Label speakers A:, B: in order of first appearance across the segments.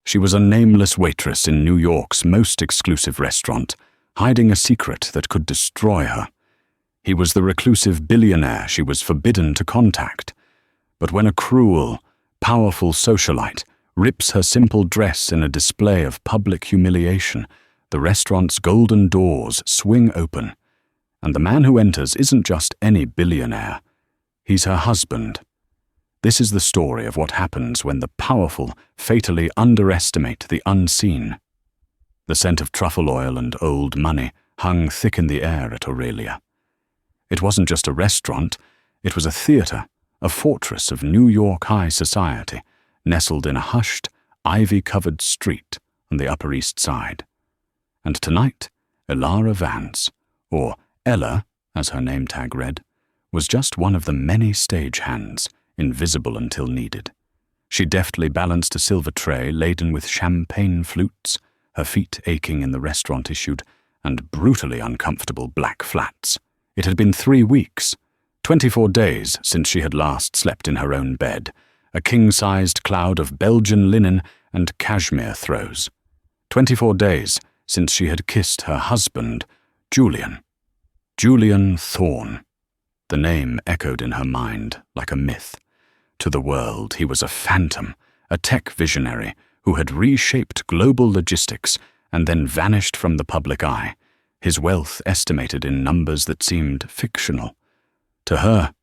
A: She was a nameless waitress in New York's most exclusive restaurant, hiding a secret that could destroy her. He was the reclusive billionaire she was forbidden to contact. But when a cruel, powerful socialite rips her simple dress in a display of public humiliation, the restaurant's golden doors swing open. And the man who enters isn't just any billionaire. He's her husband. This is the story of what happens when the powerful fatally underestimate the unseen. The scent of truffle oil and old money hung thick in the air at Aurelia. It wasn't just a restaurant, it was a theater, a fortress of New York high society, nestled in a hushed, ivy-covered street on the Upper East Side. And tonight, Elara Vance, or Ella, as her name tag read, was just one of the many stagehands, invisible until needed. She deftly balanced a silver tray laden with champagne flutes, her feet aching in the restaurant-issued and brutally uncomfortable black flats. It had been 3 weeks, 24 days since she had last slept in her own bed, a king-sized cloud of Belgian linen and cashmere throws. 24 days since she had kissed her husband, Julian Thorne. The name echoed in her mind like a myth. To the world, he was a phantom, a tech visionary who had reshaped global logistics and then vanished from the public eye, his wealth estimated in numbers that seemed fictional. To her,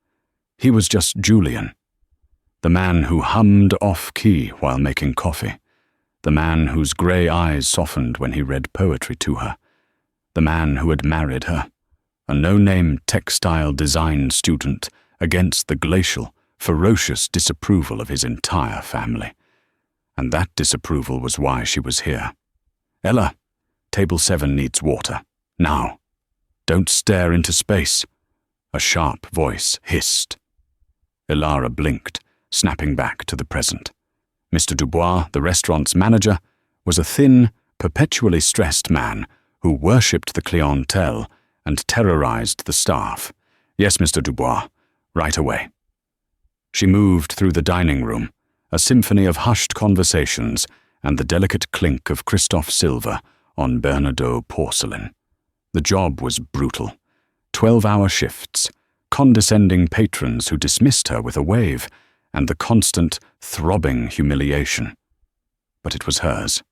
A: he was just Julian, the man who hummed off-key while making coffee, the man whose grey eyes softened when he read poetry to her, the man who had married her, a no-name textile design student against the glacial, ferocious disapproval of his entire family. And that disapproval was why she was here. Ella, Table 7 needs water. Now. Don't stare into space. A sharp voice hissed. Elara blinked, snapping back to the present. Mr. Dubois, the restaurant's manager, was a thin, perpetually stressed man who worshipped the clientele and terrorized the staff. Yes, Mr. Dubois, right away. She moved through the dining room, a symphony of hushed conversations and the delicate clink of Christophe silver on Bernardeau porcelain. The job was brutal. 12-hour shifts, condescending patrons who dismissed her with a wave, and the constant, throbbing humiliation. But it was hers.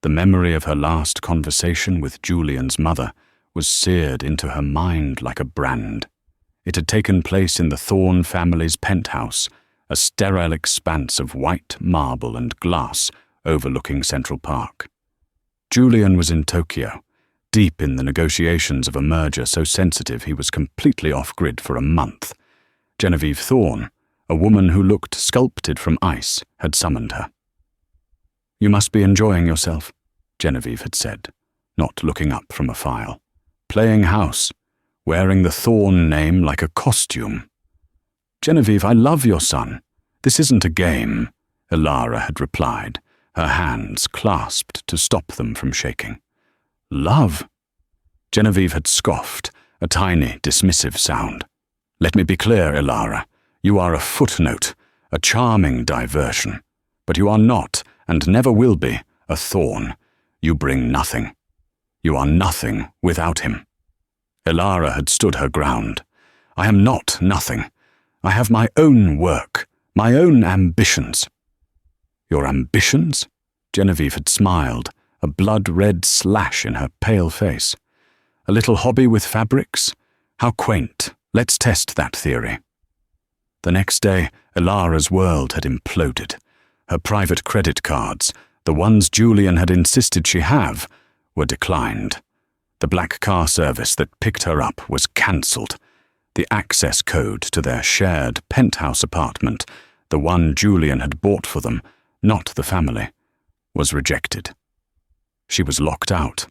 A: The memory of her last conversation with Julian's mother was seared into her mind like a brand. It had taken place in the Thorne family's penthouse, a sterile expanse of white marble and glass overlooking Central Park. Julian was in Tokyo, deep in the negotiations of a merger so sensitive he was completely off-grid for a month. Genevieve Thorne, a woman who looked sculpted from ice, had summoned her. "You must be enjoying yourself," Genevieve had said, not looking up from a file. "Playing house, wearing the Thorne name like a costume." "Genevieve, I love your son. This isn't a game," Elara had replied, her hands clasped to stop them from shaking. "Love?" Genevieve had scoffed, a tiny, dismissive sound. "Let me be clear, Elara. You are a footnote, a charming diversion. But you are not, and never will be, a thorn. You bring nothing. You are nothing without him." Elara had stood her ground. "I am not nothing. I have my own work, my own ambitions." "Your ambitions?" Genevieve had smiled, a blood-red slash in her pale face. "A little hobby with fabrics? How quaint. Let's test that theory." The next day, Elara's world had imploded. Her private credit cards, the ones Julian had insisted she have, were declined. The black car service that picked her up was cancelled. The access code to their shared penthouse apartment, the one Julian had bought for them, not the family, was rejected. She was locked out.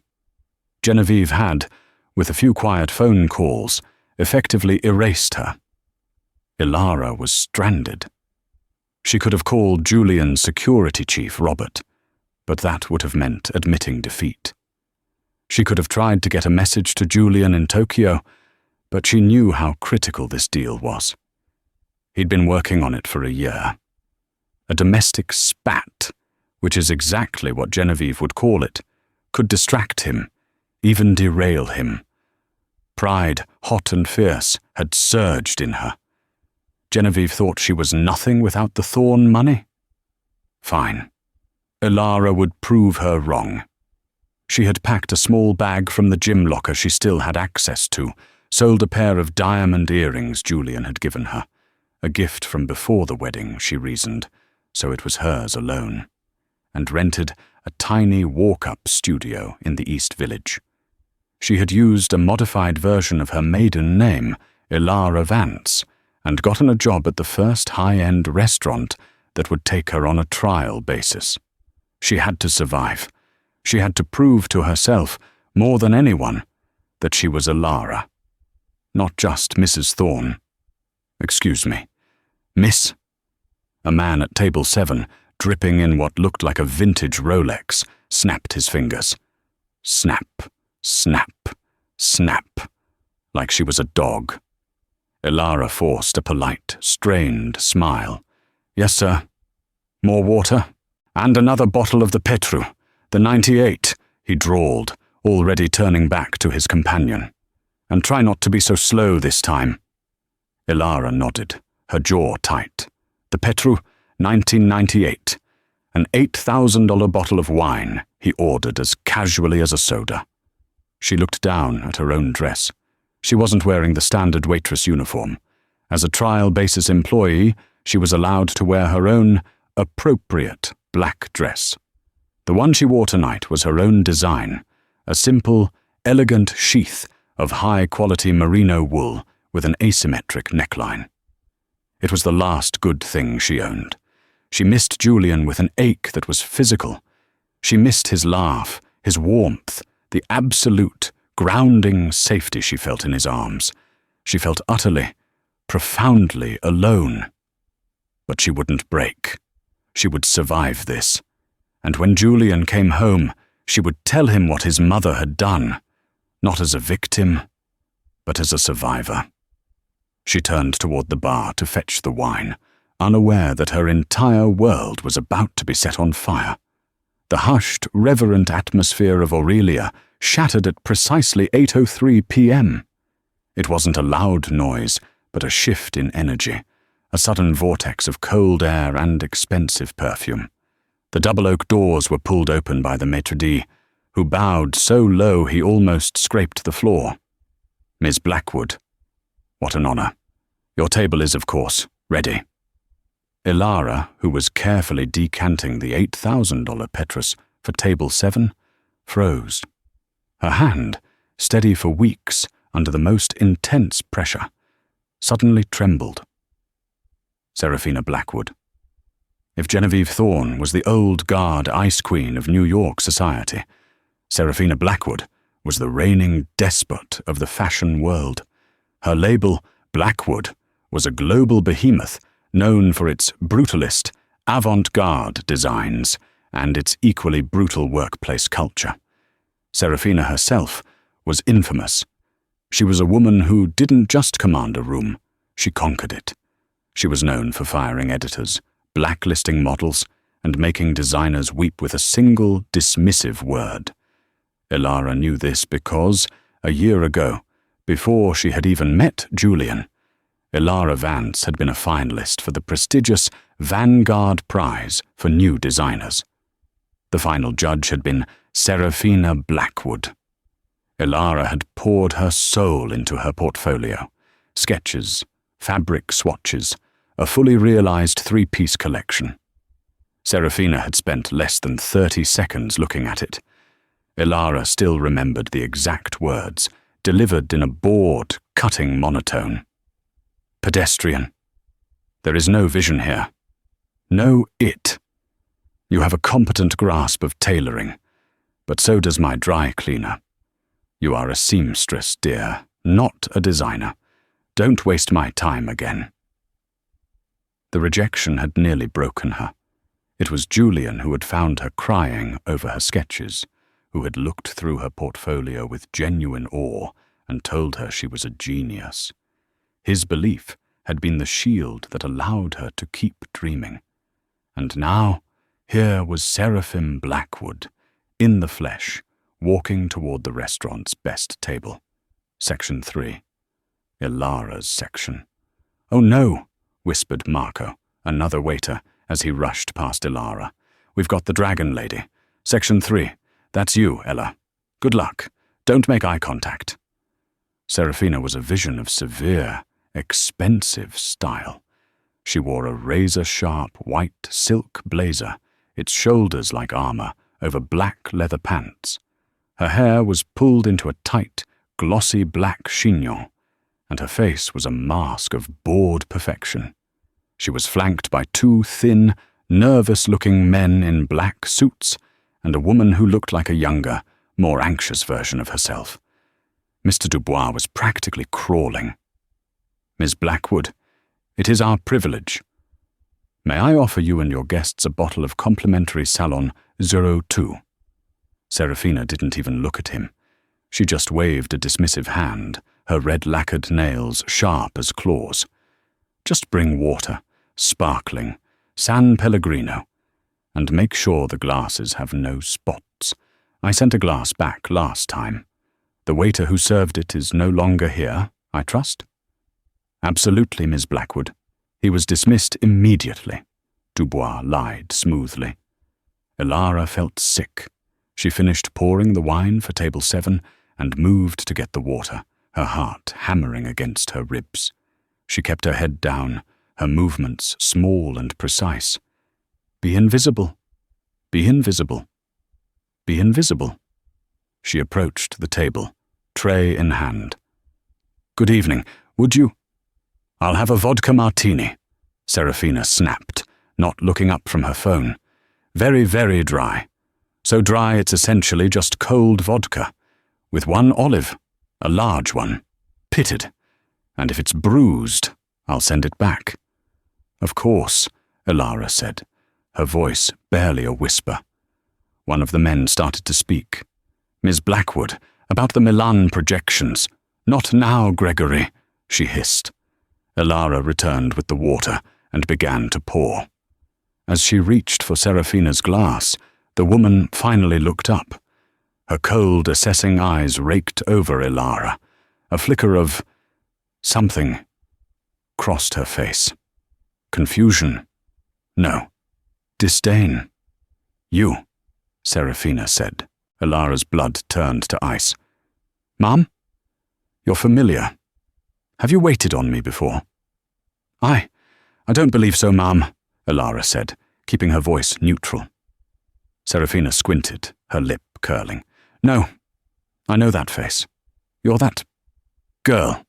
A: Genevieve had, with a few quiet phone calls, effectively erased her. Elara was stranded. She could have called Julian's security chief, Robert, but that would have meant admitting defeat. She could have tried to get a message to Julian in Tokyo, but she knew how critical this deal was. He'd been working on it for a year. A domestic spat, which is exactly what Genevieve would call it, could distract him, even derail him. Pride, hot and fierce, had surged in her. Genevieve thought she was nothing without the Thorn money. Fine. Ilara would prove her wrong. She had packed a small bag from the gym locker she still had access to, sold a pair of diamond earrings Julian had given her, a gift from before the wedding, she reasoned, so it was hers alone, and rented a tiny walk-up studio in the East Village. She had used a modified version of her maiden name, Ilara Vance, and gotten a job at the first high-end restaurant that would take her on a trial basis. She had to survive. She had to prove to herself, more than anyone, that she was Ilara, not just Mrs. Thorne. Excuse me, Miss? A man at table 7, dripping in what looked like a vintage Rolex, snapped his fingers. Snap, snap, snap, like she was a dog. Ilara forced a polite, strained smile. Yes, sir. More water? And another bottle of the Petru, the 98, he drawled, already turning back to his companion. And try not to be so slow this time. Ilara nodded, her jaw tight. The Petru, 1998. An $8,000 bottle of wine, he ordered as casually as a soda. She looked down at her own dress. She wasn't wearing the standard waitress uniform. As a trial-basis employee, she was allowed to wear her own appropriate black dress. The one she wore tonight was her own design, a simple, elegant sheath of high-quality merino wool with an asymmetric neckline. It was the last good thing she owned. She missed Julian with an ache that was physical. She missed his laugh, his warmth, the absolute, grounding safety she felt in his arms. She felt utterly, profoundly alone. But she wouldn't break. She would survive this. And when Julian came home, she would tell him what his mother had done, not as a victim, but as a survivor. She turned toward the bar to fetch the wine, unaware that her entire world was about to be set on fire. The hushed, reverent atmosphere of Aurelia shattered at precisely 8:03 p.m. It wasn't a loud noise, but a shift in energy, a sudden vortex of cold air and expensive perfume. The double oak doors were pulled open by the maitre d', who bowed so low he almost scraped the floor. Ms. Blackwood. What an honor. Your table is, of course, ready. Ilara, who was carefully decanting the $8,000 Petrus for table 7, froze. Her hand, steady for weeks under the most intense pressure, suddenly trembled. Seraphina Blackwood. If Genevieve Thorne was the old guard ice queen of New York society, Seraphina Blackwood was the reigning despot of the fashion world. Her label, Blackwood, was a global behemoth known for its brutalist, avant-garde designs and its equally brutal workplace culture. Seraphina herself was infamous. She was a woman who didn't just command a room, she conquered it. She was known for firing editors, blacklisting models, and making designers weep with a single dismissive word. Ilara knew this because, a year ago, before she had even met Julian, Ilara Vance had been a finalist for the prestigious Vanguard Prize for New Designers. The final judge had been Seraphina Blackwood. Ilara had poured her soul into her portfolio, sketches, fabric swatches, a fully realized 3-piece collection. Seraphina had spent less than 30 seconds looking at it. Ilara still remembered the exact words, delivered in a bored, cutting monotone. Pedestrian. There is no vision here. No it. You have a competent grasp of tailoring, but so does my dry cleaner. You are a seamstress, dear, not a designer. Don't waste my time again. The rejection had nearly broken her. It was Julian who had found her crying over her sketches, who had looked through her portfolio with genuine awe and told her she was a genius. His belief had been the shield that allowed her to keep dreaming. And now, Here was Seraphim Blackwood, in the flesh, walking toward the restaurant's best table. Section 3. Ilara's section. "Oh no," whispered Marco, another waiter, as he rushed past Ilara. "We've got the dragon lady. Section 3. That's you, Ella. Good luck. Don't make eye contact." Serafina was a vision of severe, expensive style. She wore a razor-sharp white silk blazer, its shoulders like armor, over black leather pants. Her hair was pulled into a tight, glossy black chignon, and her face was a mask of bored perfection. She was flanked by two thin, nervous-looking men in black suits and a woman who looked like a younger, more anxious version of herself. Mr. Dubois was practically crawling. "Miss Blackwood, it is our privilege. May I offer you and your guests a bottle of complimentary Salon 02? Serafina didn't even look at him. She just waved a dismissive hand, her red-lacquered nails sharp as claws. "Just bring water, sparkling, San Pellegrino, and make sure the glasses have no spots. I sent a glass back last time. The waiter who served it is no longer here, I trust?" "Absolutely, Miss Blackwood. He was dismissed immediately," Dubois lied smoothly. Ilara felt sick. She finished pouring the wine for table 7 and moved to get the water, her heart hammering against her ribs. She kept her head down, her movements small and precise. "Be invisible. Be invisible. Be invisible." She approached the table, tray in hand. "Good evening. Would you—" "I'll have a vodka martini," Serafina snapped, not looking up from her phone. "Very, very dry. So dry it's essentially just cold vodka, with one olive, a large one, pitted. And if it's bruised, I'll send it back." "Of course," Ilara said, her voice barely a whisper. One of the men started to speak. "Miss Blackwood, about the Milan projections." "Not now, Gregory," she hissed. Ilara returned with the water and began to pour. As she reached for Serafina's glass, the woman finally looked up. Her cold, assessing eyes raked over Ilara. A flicker of something crossed her face. Confusion. No. Disdain. "You," Serafina said. Ilara's blood turned to ice. "Ma'am? You're familiar. Have you waited on me before?" I don't believe so, ma'am," Ilara said, keeping her voice neutral. Serafina squinted, her lip curling. "No, I know that face. You're that girl,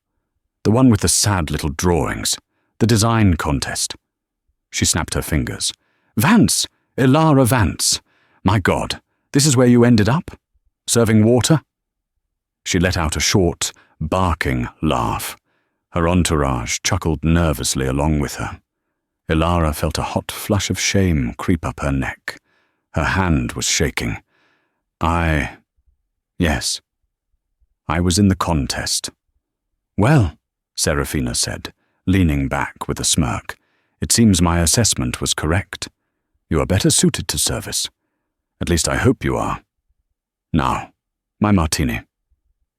A: the one with the sad little drawings, the design contest." She snapped her fingers. "Vance! Ilara Vance! My God, this is where you ended up? Serving water?" She let out a short, barking laugh. Her entourage chuckled nervously along with her. Ilara felt a hot flush of shame creep up her neck. Her hand was shaking. Yes. I was in the contest." "Well," Serafina said, leaning back with a smirk, "it seems my assessment was correct. You are better suited to service. At least I hope you are. Now, my martini.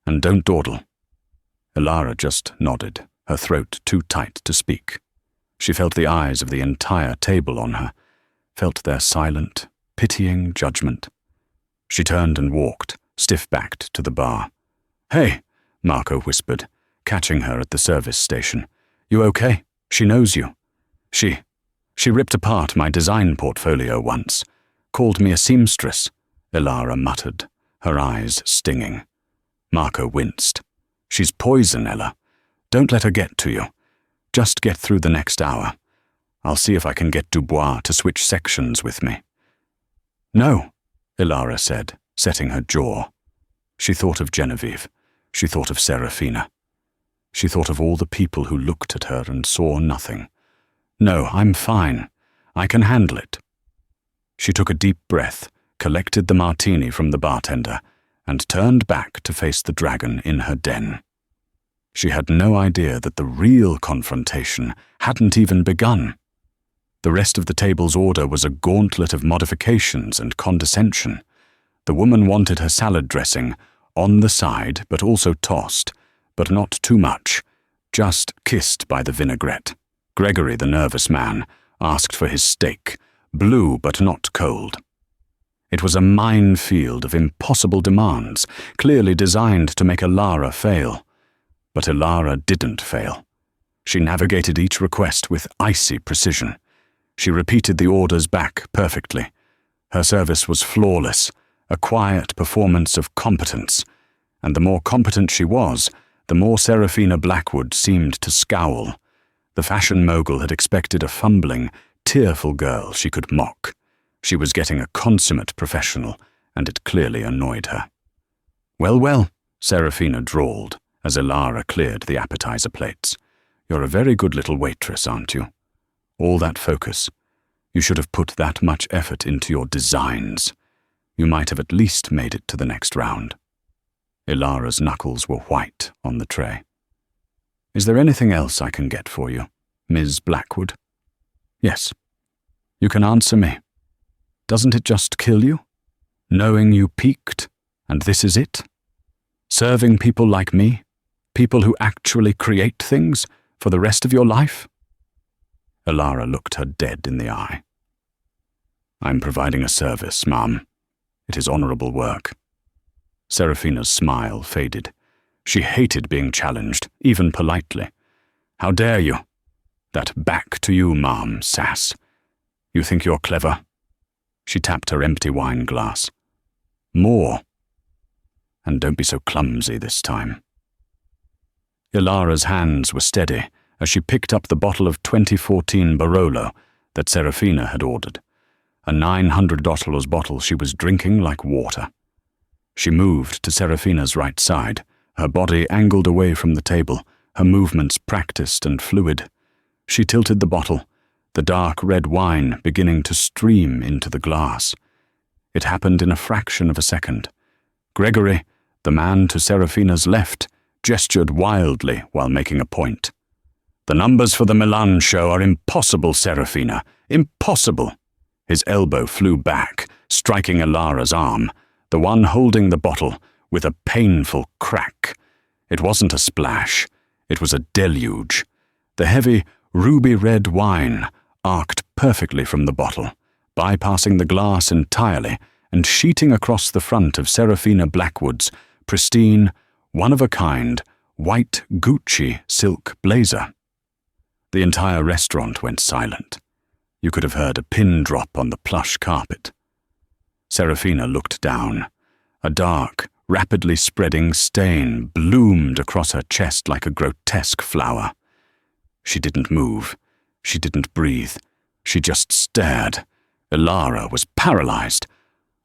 A: And don't dawdle." Ilara just nodded, her throat too tight to speak. She felt the eyes of the entire table on her, felt their silent, pitying judgment. She turned and walked, stiff-backed, to the bar. "Hey," Marco whispered, catching her at the service station. "You okay? She knows you. She ripped apart my design portfolio once. Called me a seamstress," Ilara muttered, her eyes stinging. Marco winced. "She's poison, Ella. Don't let her get to you. Just get through the next hour. I'll see if I can get Dubois to switch sections with me." "No," Ilara said, setting her jaw. She thought of Genevieve. She thought of Serafina. She thought of all the people who looked at her and saw nothing. "No, I'm fine. I can handle it." She took a deep breath, collected the martini from the bartender, and turned back to face the dragon in her den. She had no idea that the real confrontation hadn't even begun. The rest of the table's order was a gauntlet of modifications and condescension. The woman wanted her salad dressing on the side, but also tossed, but not too much, just kissed by the vinaigrette. Gregory, the nervous man, asked for his steak, blue but not cold. It was a minefield of impossible demands, clearly designed to make Ilara fail. But Ilara didn't fail. She navigated each request with icy precision. She repeated the orders back perfectly. Her service was flawless, a quiet performance of competence, and the more competent she was, the more Serafina Blackwood seemed to scowl. The fashion mogul had expected a fumbling, tearful girl she could mock. She was getting a consummate professional, and it clearly annoyed her. "Well, well," Serafina drawled, as Ilara cleared the appetizer plates. "You're a very good little waitress, aren't you? All that focus. You should have put that much effort into your designs. You might have at least made it to the next round." Ilara's knuckles were white on the tray. "Is there anything else I can get for you, Ms. Blackwood?" "Yes. You can answer me. Doesn't it just kill you? Knowing you peaked, and this is it? Serving people like me, people who actually create things, for the rest of your life?" Ilara looked her dead in the eye. "I'm providing a service, ma'am. It is honorable work." Serafina's smile faded. She hated being challenged, even politely. "How dare you? That back to you, ma'am, sass. You think you're clever?" She tapped her empty wine glass. "More. And don't be so clumsy this time." Ilara's hands were steady as she picked up the bottle of 2014 Barolo that Serafina had ordered, a $900 bottle she was drinking like water. She moved to Serafina's right side, her body angled away from the table, her movements practiced and fluid. She tilted the bottle, the dark red wine beginning to stream into the glass. It happened in a fraction of a second. Gregory, the man to Serafina's left, gestured wildly while making a point. "The numbers for the Milan show are impossible, Serafina. Impossible." His elbow flew back, striking Ilara's arm, the one holding the bottle, with a painful crack. It wasn't a splash. It was a deluge. The heavy, ruby-red wine arced perfectly from the bottle, bypassing the glass entirely and sheeting across the front of Serafina Blackwood's pristine, one-of-a-kind, white Gucci silk blazer. The entire restaurant went silent. You could have heard a pin drop on the plush carpet. Serafina looked down. A dark, rapidly spreading stain bloomed across her chest like a grotesque flower. She didn't move. She didn't breathe. She just stared. Ilara was paralyzed.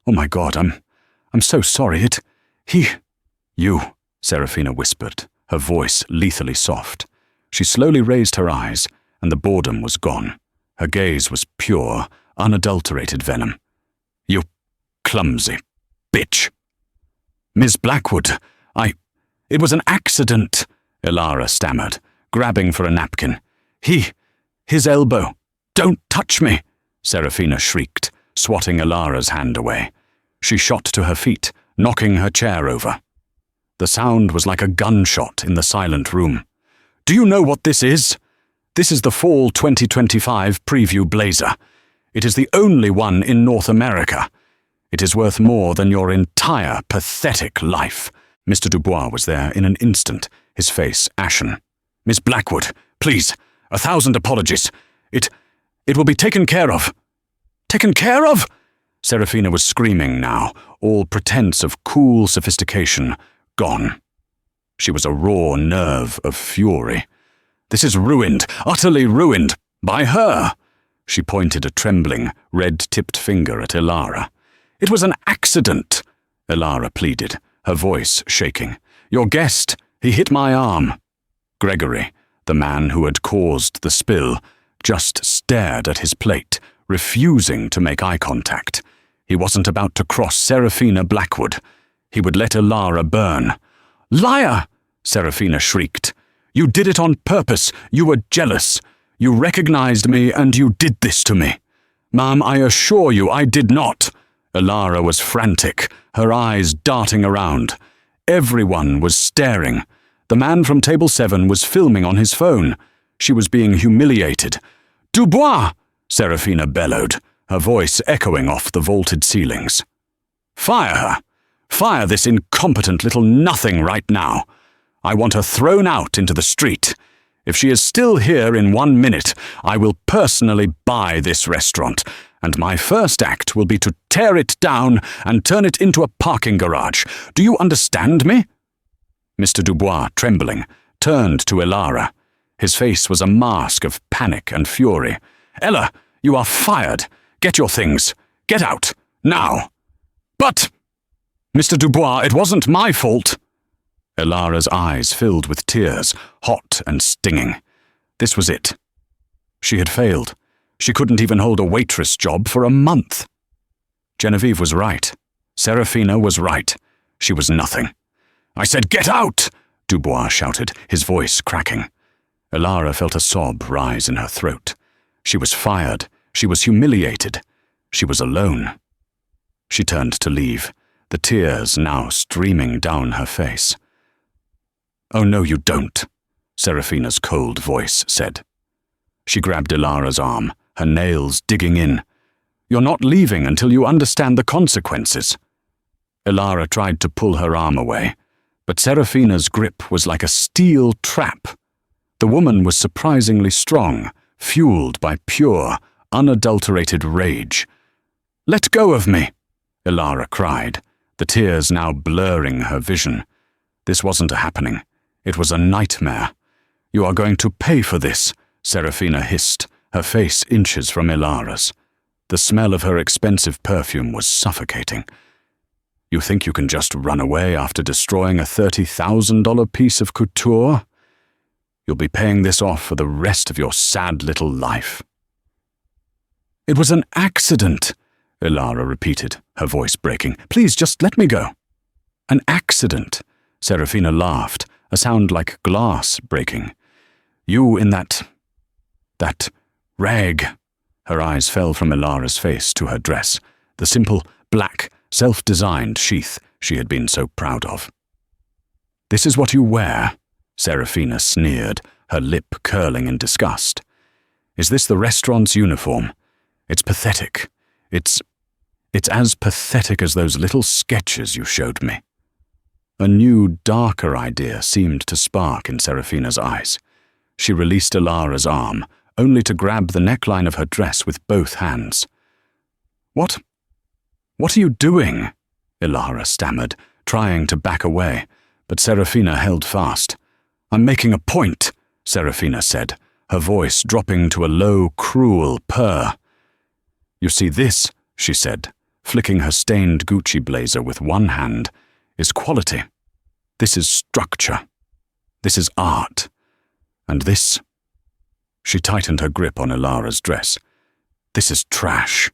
A: "Oh my God, I'm so sorry. You," Serafina whispered, her voice lethally soft. She slowly raised her eyes, and the boredom was gone. Her gaze was pure, unadulterated venom. "You clumsy bitch." "Miss Blackwood, it was an accident," Ilara stammered, grabbing for a napkin. His elbow. "Don't touch me," Serafina shrieked, swatting Ilara's hand away. She shot to her feet, knocking her chair over. The sound was like a gunshot in the silent room. "Do you know what this is? This is the Fall 2025 preview blazer. It is the only one in North America. It is worth more than your entire pathetic life." Mr. Dubois was there in an instant, his face ashen. "Miss Blackwood, please, 1,000 apologies. It will be taken care of." "Taken care of?" Serafina was screaming now, all pretense of cool sophistication gone. She was a raw nerve of fury. "This is ruined, utterly ruined, by her." She pointed a trembling, red-tipped finger at Ilara. "It was an accident," Ilara pleaded, her voice shaking. "Your guest, he hit my arm." Gregory, the man who had caused the spill, just stared at his plate, refusing to make eye contact. He wasn't about to cross Serafina Blackwood. He would let Ilara burn. "Liar!" Serafina shrieked. "You did it on purpose. You were jealous. You recognized me and you did this to me. Ma'am, I assure you I did not. Elara was frantic, her eyes darting around. Everyone was staring. The man from table 7 was filming on his phone. She was being humiliated. Dubois! Serafina bellowed, her voice echoing off the vaulted ceilings. Fire her! Fire this incompetent little nothing right now. I want her thrown out into the street. If she is still here in 1 minute, I will personally buy this restaurant, and my first act will be to tear it down and turn it into a parking garage. Do you understand me? Mr. Dubois, trembling, turned to Elara. His face was a mask of panic and fury. Ella, you are fired. Get your things. Get out. Now. But... Mr. Dubois, it wasn't my fault. Elara's eyes filled with tears, hot and stinging. This was it. She had failed. She couldn't even hold a waitress job for a month. Genevieve was right. Serafina was right. She was nothing. I said, get out! Dubois shouted, his voice cracking. Elara felt a sob rise in her throat. She was fired. She was humiliated. She was alone. She turned to leave, the tears now streaming down her face. Oh, no, you don't, Serafina's cold voice said. She grabbed Elara's arm, her nails digging in. You're not leaving until you understand the consequences. Elara tried to pull her arm away, but Serafina's grip was like a steel trap. The woman was surprisingly strong, fueled by pure, unadulterated rage. Let go of me, Elara cried, the tears now blurring her vision. This wasn't a happening. It was a nightmare. You are going to pay for this, Serafina hissed, her face inches from Elara's. The smell of her expensive perfume was suffocating. You think you can just run away after destroying a $30,000 piece of couture? You'll be paying this off for the rest of your sad little life. It was an accident, Elara repeated, her voice breaking. Please, just let me go. An accident, Serafina laughed, a sound like glass breaking. You in that rag. Her eyes fell from Elara's face to her dress, the simple, black, self-designed sheath she had been so proud of. This is what you wear, Serafina sneered, her lip curling in disgust. Is this the restaurant's uniform? It's pathetic. It's as pathetic as those little sketches you showed me. A new, darker idea seemed to spark in Serafina's eyes. She released Elara's arm, only to grab the neckline of her dress with both hands. What are you doing? Elara stammered, trying to back away, but Serafina held fast. I'm making a point, Serafina said, her voice dropping to a low, cruel purr. You see, this, she said, flicking her stained Gucci blazer with one hand, is quality. This is structure. This is art. And this... She tightened her grip on Elara's dress. This is trash.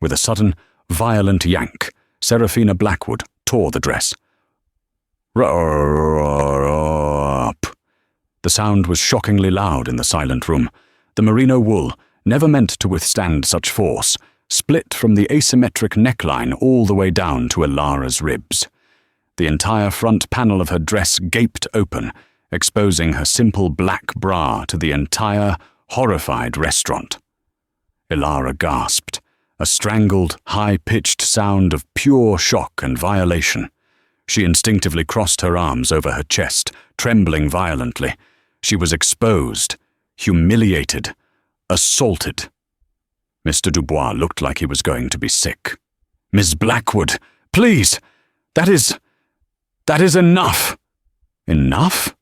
A: With a sudden, violent yank, Serafina Blackwood tore the dress. Up. The sound was shockingly loud in the silent room. The merino wool, never meant to withstand such force, split from the asymmetric neckline all the way down to Elara's ribs. The entire front panel of her dress gaped open, exposing her simple black bra to the entire, horrified restaurant. Elara gasped, a strangled, high-pitched sound of pure shock and violation. She instinctively crossed her arms over her chest, trembling violently. She was exposed, humiliated, assaulted. Mr. Dubois looked like he was going to be sick. Miss Blackwood, please! That is enough! Enough?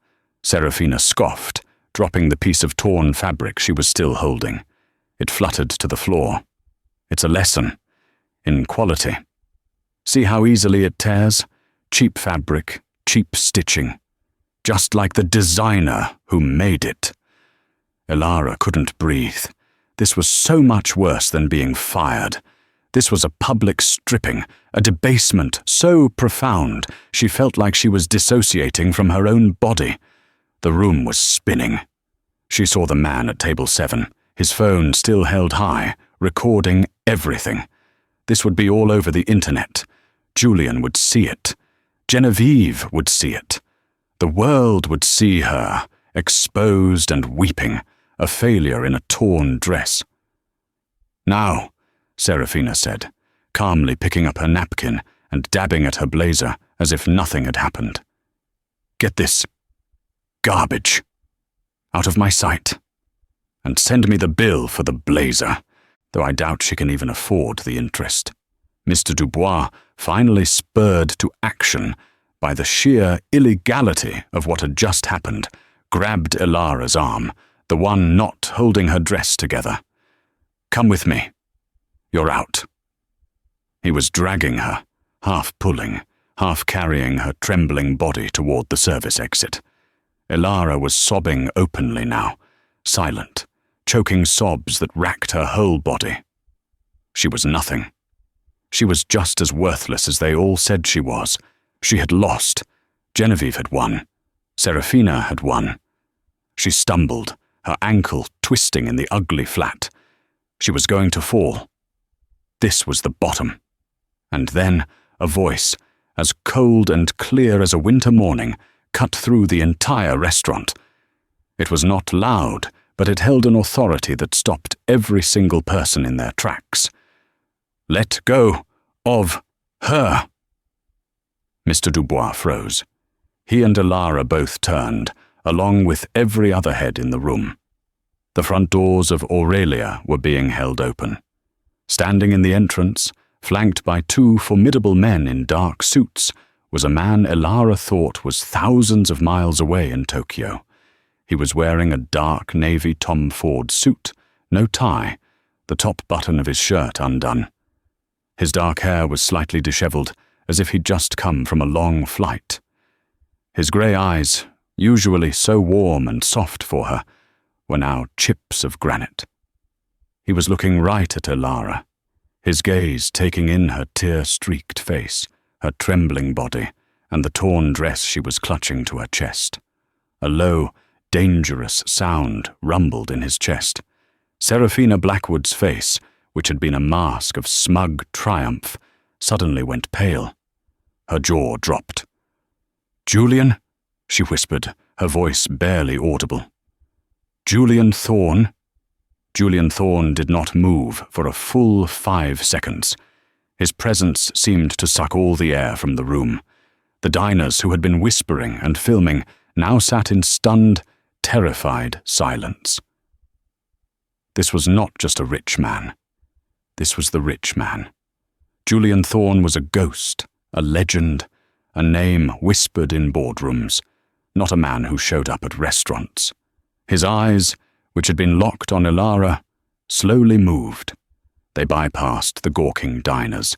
A: Serafina scoffed, dropping the piece of torn fabric she was still holding. It fluttered to the floor. It's a lesson. In quality. See how easily it tears? Cheap fabric, cheap stitching. Just like the designer who made it. Elara couldn't breathe. This was so much worse than being fired. This was a public stripping, a debasement so profound she felt like she was dissociating from her own body. The room was spinning. She saw the man at table 7, his phone still held high, recording everything. This would be all over the internet. Julian would see it. Genevieve would see it. The world would see her, exposed and weeping, a failure in a torn dress. "Now," Serafina said, calmly picking up her napkin and dabbing at her blazer as if nothing had happened. "Get this garbage out of my sight, and send me the bill for the blazer, though I doubt she can even afford the interest." Mr. Dubois, finally spurred to action by the sheer illegality of what had just happened, grabbed Elara's arm, the one not holding her dress together. "Come with me. You're out." He was dragging her, half pulling, half carrying her trembling body toward the service exit. Elara was sobbing openly now, silent, choking sobs that racked her whole body. She was nothing. She was just as worthless as they all said she was. She had lost. Genevieve had won. Serafina had won. She stumbled, her ankle twisting in the ugly flat. She was going to fall. This was the bottom. And then a voice, as cold and clear as a winter morning, cut through the entire restaurant. It was not loud, but it held an authority that stopped every single person in their tracks. "Let go of her." Mr. Dubois froze. He and Elara both turned, along with every other head in the room. The front doors of Aurelia were being held open. Standing in the entrance, flanked by 2 formidable men in dark suits, was a man Elara thought was thousands of miles away in Tokyo. He was wearing a dark navy Tom Ford suit, no tie, the top button of his shirt undone. His dark hair was slightly disheveled, as if he'd just come from a long flight. His grey eyes, usually so warm and soft for her, were now chips of granite. He was looking right at Elara, his gaze taking in her tear-streaked face, her trembling body, and the torn dress she was clutching to her chest. A low, dangerous sound rumbled in his chest. Serafina Blackwood's face, which had been a mask of smug triumph, suddenly went pale. Her jaw dropped. "Julian?" she whispered, her voice barely audible. "Julian Thorne?" Julian Thorne did not move for a full 5 seconds. His presence seemed to suck all the air from the room. The diners who had been whispering and filming now sat in stunned, terrified silence. This was not just a rich man. This was the rich man. Julian Thorne was a ghost, a legend, a name whispered in boardrooms, not a man who showed up at restaurants. His eyes, which had been locked on Elara, slowly moved. They bypassed the gawking diners.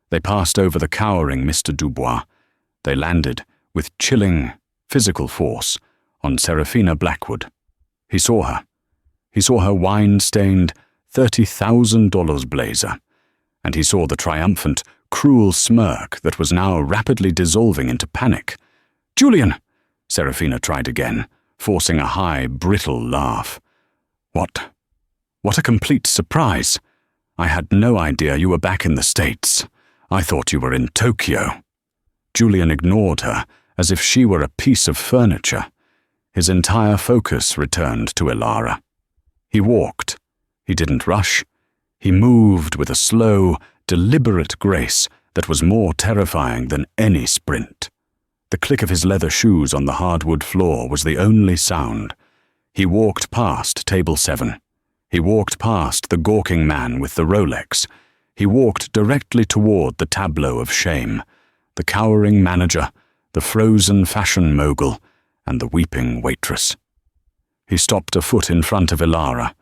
A: They passed over the cowering Mr. Dubois. They landed, with chilling, physical force, on Serafina Blackwood. He saw her. He saw her wine-stained $30,000 blazer, and he saw the triumphant, cruel smirk that was now rapidly dissolving into panic. "Julian!" Serafina tried again, forcing a high, brittle laugh. What a complete surprise. I had no idea you were back in the States. I thought you were in Tokyo." Julian ignored her, as if she were a piece of furniture. His entire focus returned to Elara. He walked. He didn't rush. He moved with a slow, deliberate grace that was more terrifying than any sprint. The click of his leather shoes on the hardwood floor was the only sound. He walked past table 7. He walked past the gawking man with the Rolex. He walked directly toward the tableau of shame, the cowering manager, the frozen fashion mogul, and the weeping waitress. He stopped a foot in front of Elara.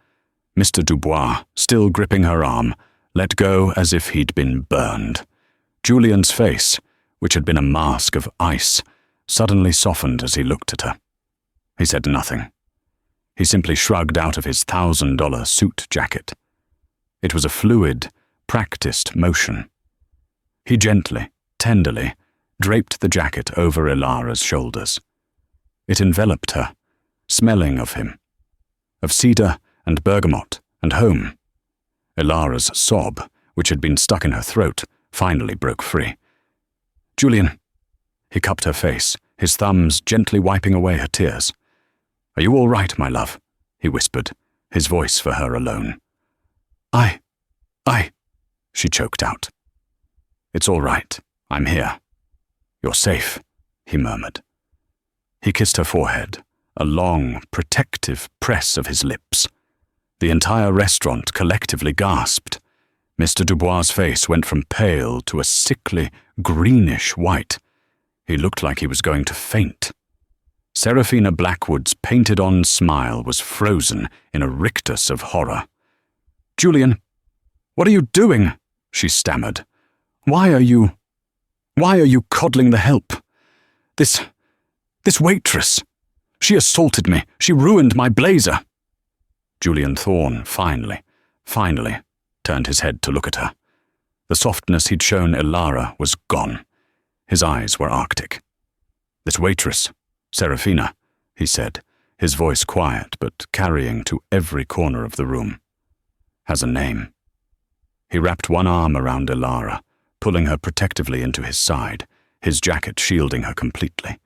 A: Mr. Dubois, still gripping her arm, let go as if he'd been burned. Julian's face, which had been a mask of ice, suddenly softened as he looked at her. He said nothing. He simply shrugged out of his $1,000 suit jacket. It was a fluid, practiced motion. He gently, tenderly, draped the jacket over Elara's shoulders. It enveloped her, smelling of him. of cedar and bergamot and home. Ilara's sob, which had been stuck in her throat, finally broke free. "Julian." He cupped her face, his thumbs gently wiping away her tears. "Are you all right, my love?" he whispered, his voice for her alone. I, she choked out. "It's all right. I'm here. You're safe," he murmured. He kissed her forehead, a long, protective press of his lips. The entire restaurant collectively gasped. Mr. Dubois' face went from pale to a sickly, greenish white. He looked like he was going to faint. Seraphina Blackwood's painted-on smile was frozen in a rictus of horror. "Julian, what are you doing?" she stammered. Why are you coddling the help? This waitress. She assaulted me. She ruined my blazer." Julian Thorne finally turned his head to look at her. The softness he'd shown Ilara was gone. His eyes were arctic. "This waitress, Seraphina," he said, his voice quiet but carrying to every corner of the room, "has a name." He wrapped one arm around Ilara, pulling her protectively into his side, his jacket shielding her completely.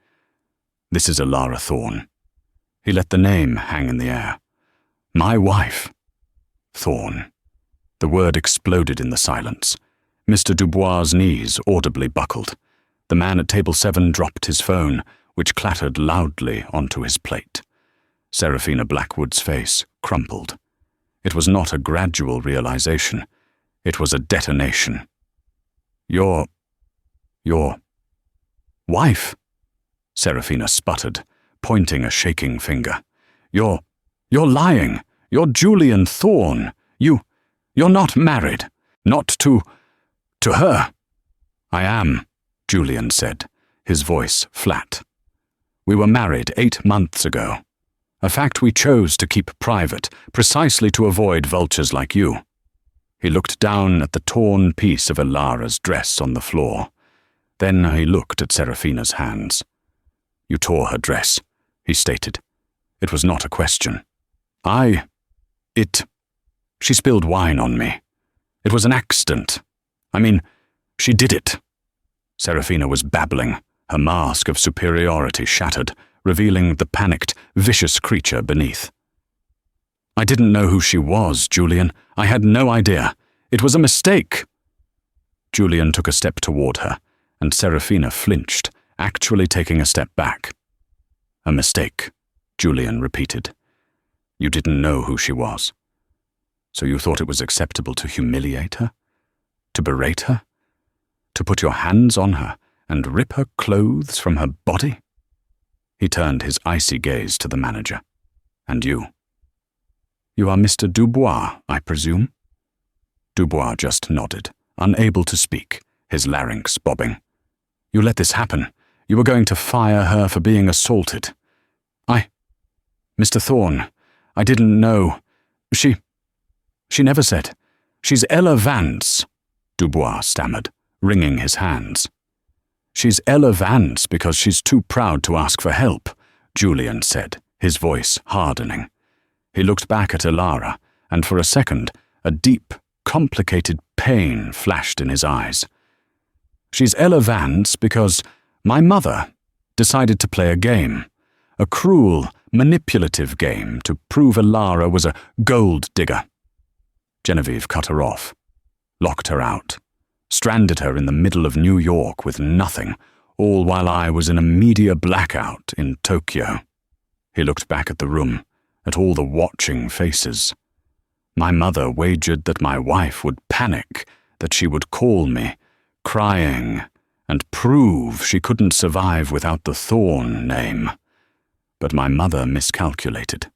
A: "This is Ilara Thorne." He let the name hang in the air. "My wife." Thorne. The word exploded in the silence. Mr. Dubois' knees audibly buckled. The man at table 7 dropped his phone, which clattered loudly onto his plate. Seraphina Blackwood's face crumpled. It was not a gradual realization. It was a detonation. Your wife?" Seraphina sputtered, pointing a shaking finger. You're lying. You're Julian Thorne. You're not married. Not to her." "I am," Julian said, his voice flat. "We were married 8 months ago. A fact we chose to keep private, precisely to avoid vultures like you." He looked down at the torn piece of Ilara's dress on the floor. Then he looked at Seraphina's hands. "You tore her dress," he stated. It was not a question. She spilled wine on me. It was an accident. I mean, she did it." Seraphina was babbling, her mask of superiority shattered, revealing the panicked, vicious creature beneath. "I didn't know who she was, Julian. I had no idea. It was a mistake." Julian took a step toward her, and Seraphina flinched, actually taking a step back. "A mistake," Julian repeated. "You didn't know who she was. So you thought it was acceptable to humiliate her? To berate her? To put your hands on her and rip her clothes from her body?" He turned his icy gaze to the manager. "And you? You are Mr. Dubois, I presume?" Dubois just nodded, unable to speak, his larynx bobbing. "You let this happen. You were going to fire her for being assaulted." Mr. Thorne, I didn't know. She never said. She's Ella Vance," Dubois stammered, wringing his hands. "She's Ella Vance because she's too proud to ask for help," Julian said, his voice hardening. He looked back at Ilara, and for a second, a deep, complicated pain flashed in his eyes. "She's Ella Vance because my mother decided to play a game, a cruel, manipulative game to prove Ilara was a gold digger. Genevieve cut her off, locked her out, stranded her in the middle of New York with nothing, all while I was in a media blackout in Tokyo." He looked back at the room, at all the watching faces. "My mother wagered that my wife would panic, that she would call me, crying, and prove she couldn't survive without the Thorne name. But my mother miscalculated."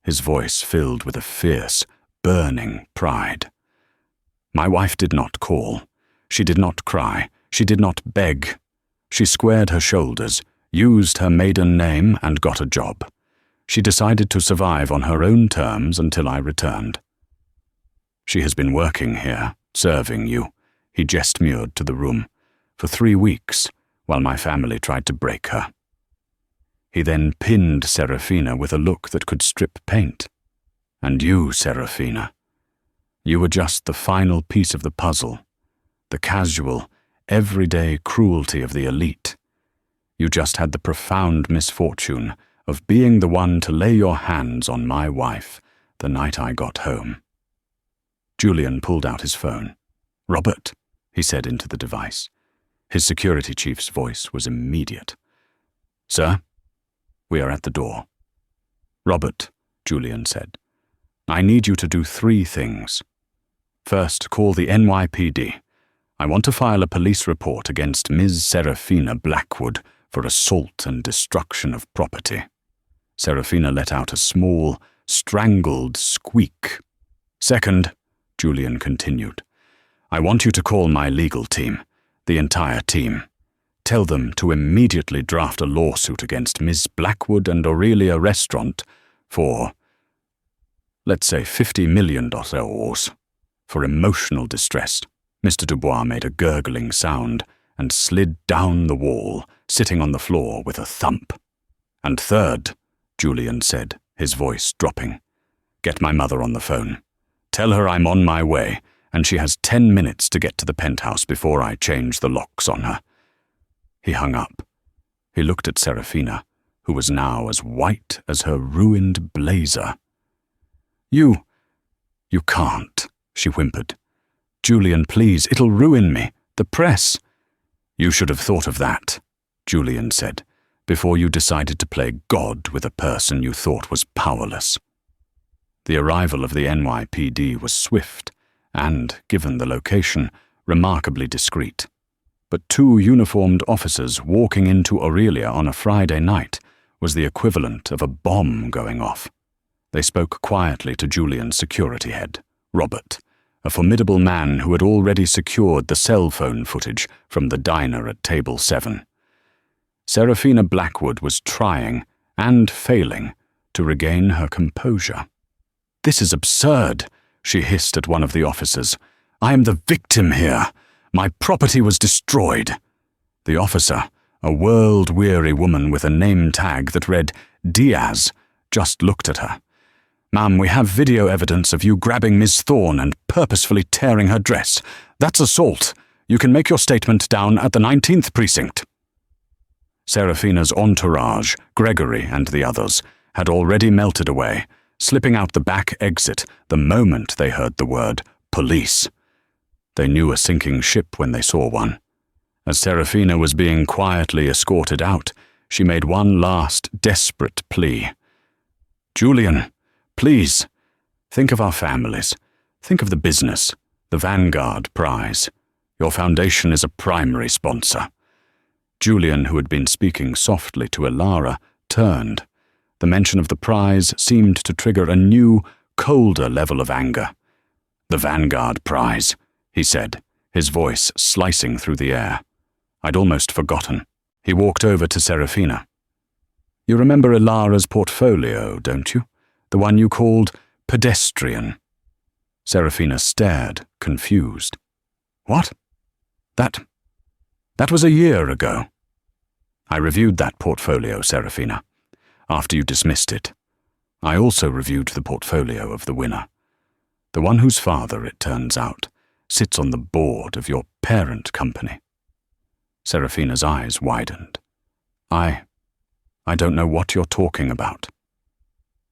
A: His voice filled with a fierce, burning pride. "My wife did not call. She did not cry. She did not beg. She squared her shoulders, used her maiden name, and got a job. She decided to survive on her own terms until I returned. She has been working here, serving you," he gestured to the room, "for 3 weeks, while my family tried to break her." He then pinned Seraphina with a look that could strip paint. And you, Serafina, you were just the final piece of the puzzle, the casual, everyday cruelty of the elite. You just had the profound misfortune of being the one to lay your hands on my wife the night I got home. Julian pulled out his phone. "Robert," he said into the device. His security chief's voice was immediate. "Sir, we are at the door." "Robert," Julian said, "I need you to do 3 things. First, call the NYPD. I want to file a police report against Ms. Serafina Blackwood for assault and destruction of property." Serafina let out a small, strangled squeak. "Second," Julian continued, "I want you to call my legal team, the entire team. Tell them to immediately draft a lawsuit against Ms. Blackwood and Aurelia Restaurant for, let's say, $50 million for emotional distress." Mr. Dubois made a gurgling sound and slid down the wall, sitting on the floor with a thump. "And third," Julian said, his voice dropping, "get my mother on the phone. Tell her I'm on my way, and she has 10 minutes to get to the penthouse before I change the locks on her." He hung up. He looked at Serafina, who was now as white as her ruined blazer. You can't," she whimpered. "Julian, please, it'll ruin me. The press." "You should have thought of that," Julian said, "before you decided to play God with a person you thought was powerless." The arrival of the NYPD was swift and, given the location, remarkably discreet. But 2 uniformed officers walking into Aurelia on a Friday night was the equivalent of a bomb going off. They spoke quietly to Julian's security head, Robert, a formidable man who had already secured the cell phone footage from the diner at Table 7. Serafina Blackwood was trying, and failing, to regain her composure. "This is absurd," she hissed at one of the officers. "I am the victim here. My property was destroyed." The officer, a world-weary woman with a name tag that read Diaz, just looked at her. "Ma'am, we have video evidence of you grabbing Ms. Thorne and purposefully tearing her dress. That's assault. You can make your statement down at the 19th precinct." Serafina's entourage, Gregory and the others, had already melted away, slipping out the back exit the moment they heard the word police. They knew a sinking ship when they saw one. As Serafina was being quietly escorted out, she made one last desperate plea. "Julian, please, think of our families. Think of the business, the Vanguard Prize. Your foundation is a primary sponsor." Julian, who had been speaking softly to Elara, turned. The mention of the prize seemed to trigger a new, colder level of anger. "The Vanguard Prize," he said, his voice slicing through the air. "I'd almost forgotten." He walked over to Serafina. "You remember Elara's portfolio, don't you? The one you called pedestrian." Serafina stared, confused. "What? That was a year ago." "I reviewed that portfolio, Serafina, after you dismissed it. I also reviewed the portfolio of the winner. The one whose father, it turns out, sits on the board of your parent company." Serafina's eyes widened. I don't know what you're talking about."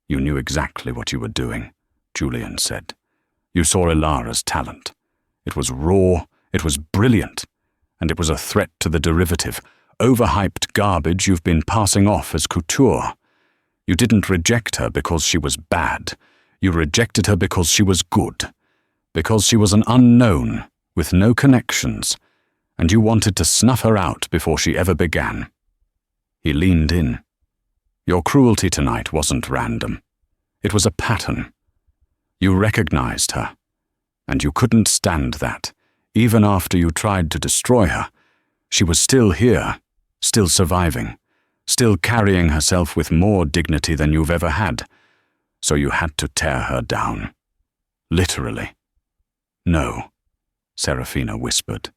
A: "You knew exactly what you were doing," Julian said. "You saw Elara's talent. It was raw, it was brilliant, and it was a threat to the derivative, overhyped garbage you've been passing off as couture. You didn't reject her because she was bad. You rejected her because she was good, because she was an unknown with no connections, and you wanted to snuff her out before she ever began." He leaned in. "Your cruelty tonight wasn't random. It was a pattern. You recognized her, and you couldn't stand that. Even after you tried to destroy her, she was still here, still surviving, still carrying herself with more dignity than you've ever had. So you had to tear her down. Literally." "No," Serafina whispered,